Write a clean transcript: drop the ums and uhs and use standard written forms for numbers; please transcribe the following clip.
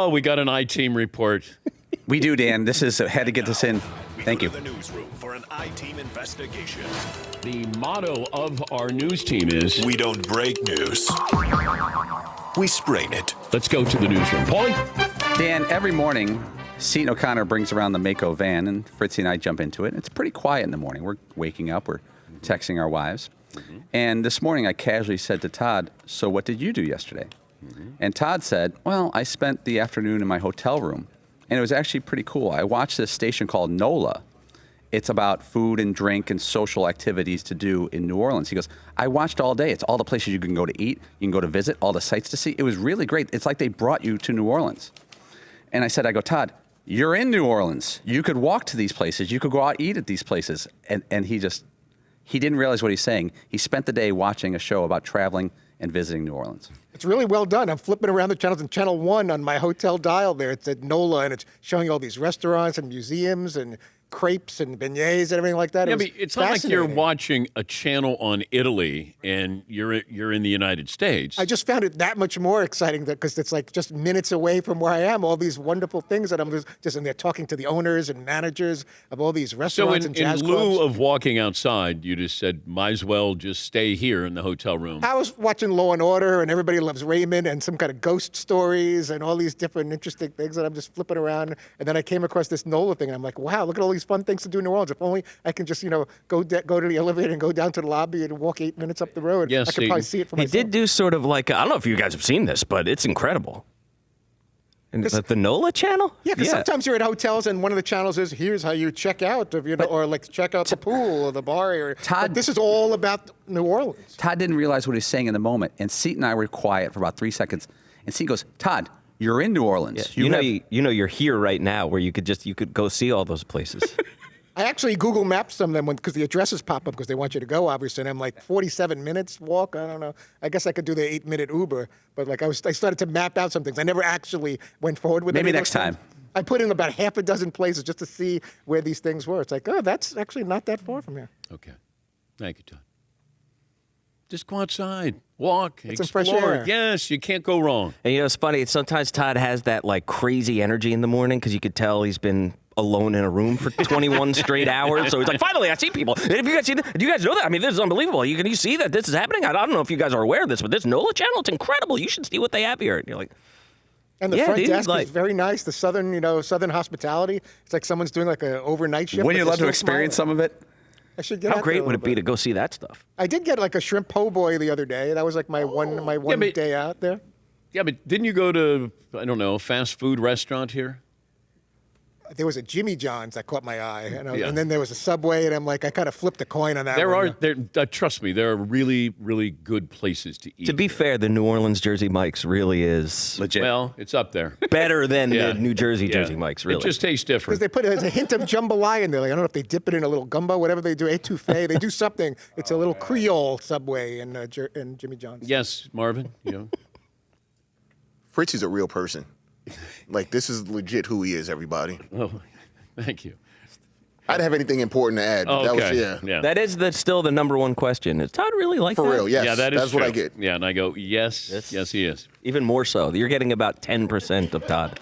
Oh, we got an I-Team report. We do, Dan. Had to get this in. Thank you. The newsroom for an I-Team investigation. The motto of our news team is... We don't break news. We sprain it. Let's go to the newsroom. Paulie? Dan, every morning, Seton O'Connor brings around the Mako van, and Fritzy and I jump into it. It's pretty quiet in the morning. We're waking up. We're texting our wives. And this morning, I casually said to Todd, so what did you do yesterday? And Todd said, well, I spent the afternoon in my hotel room. And it was actually pretty cool. I watched this station called NOLA. It's about food and drink and social activities to do in New Orleans. He goes, I watched all day. It's all the places you can go to eat, you can go to visit, all the sights to see. It was really great. It's like they brought you to New Orleans. And I go, Todd, you're in New Orleans. You could walk to these places. You could go out eat at these places. And he didn't realize what he's saying. He spent the day watching a show about traveling and visiting New Orleans. It's really well done. I'm flipping around the channels, and Channel 1 on my hotel dial there, it's at NOLA, and it's showing all these restaurants and museums and crepes and beignets and everything like that. Yeah, but it's not like you're watching a channel on Italy and you're in the United States. I just found it that much more exciting because it's like just minutes away from where I am. All these wonderful things that I'm just in there talking to the owners and managers of all these restaurants and jazz clubs. So in lieu of walking outside, you just said, might as well just stay here in the hotel room. I was watching Law and Order and Everybody Loves Raymond and some kind of ghost stories and all these different interesting things that I'm just flipping around. And then I came across this NOLA thing and I'm like, wow, look at all these fun things to do in New Orleans. If only I can just, go to the elevator and go down to the lobby and walk 8 minutes up the road. Yes, I could probably see it for myself. He did do sort of like, I don't know if you guys have seen this, but it's incredible. And is that the NOLA channel? Yeah, because sometimes you're at hotels and one of the channels is, here's how you check out, or like check out the pool or the bar. But this is all about New Orleans. Todd didn't realize what he was saying in the moment. And Seton and I were quiet for about 3 seconds. And Seton goes, Todd, you're in New Orleans. Yeah. You're here right now where you could go see all those places. I actually Google Maps some of them because the addresses pop up because they want you to go, obviously. And I'm like, 47 minutes walk? I don't know. I guess I could do the 8-minute Uber. But like I started to map out some things. I never actually went forward with it. Maybe next time. I put in about half a dozen places just to see where these things were. It's like, oh, that's actually not that far from here. Okay. Thank you, Todd. Just go outside, walk, explore. Some fresh air. Yes, you can't go wrong. And it's funny. Sometimes Todd has that like crazy energy in the morning because you could tell he's been alone in a room for 21 straight hours. So he's like, finally, I see people. And if you guys see that, do you guys know that? I mean, this is unbelievable. Can you see that this is happening? I don't know if you guys are aware of this, but this NOLA channel, it's incredible. You should see what they have here. And you're like, and the front desk is very nice. The southern hospitality. It's like someone's doing like an overnight shift. Wouldn't you love to experience some of it? I should get How great would it be to go see that stuff? I did get like a shrimp po' boy the other day. That was like my one day out there. Yeah, but didn't you go to, I don't know, a fast food restaurant here? There was a Jimmy John's that caught my eye, and then there was a Subway, and I'm like, I kind of flipped a coin on that. Trust me, there are really, really good places to eat. To be fair, the New Orleans Jersey Mike's really is legit. Well, it's up there. Better than the New Jersey Jersey Mike's, really. It just tastes different. Because they put a hint of jambalaya in there. Like, I don't know if they dip it in a little gumbo, whatever they do, etouffee. They do something. It's a little Creole Subway in Jimmy John's. Yes, Marvin. Fritzy's a real person. Like, this is legit who he is, everybody. Oh, thank you. I didn't have anything important to add. But okay. That was, That is still the number one question. Is Todd really like that? For real, yes. Yeah, that's true. What I get. Yeah, and I go, yes, he is. Even more so. You're getting about 10% of Todd.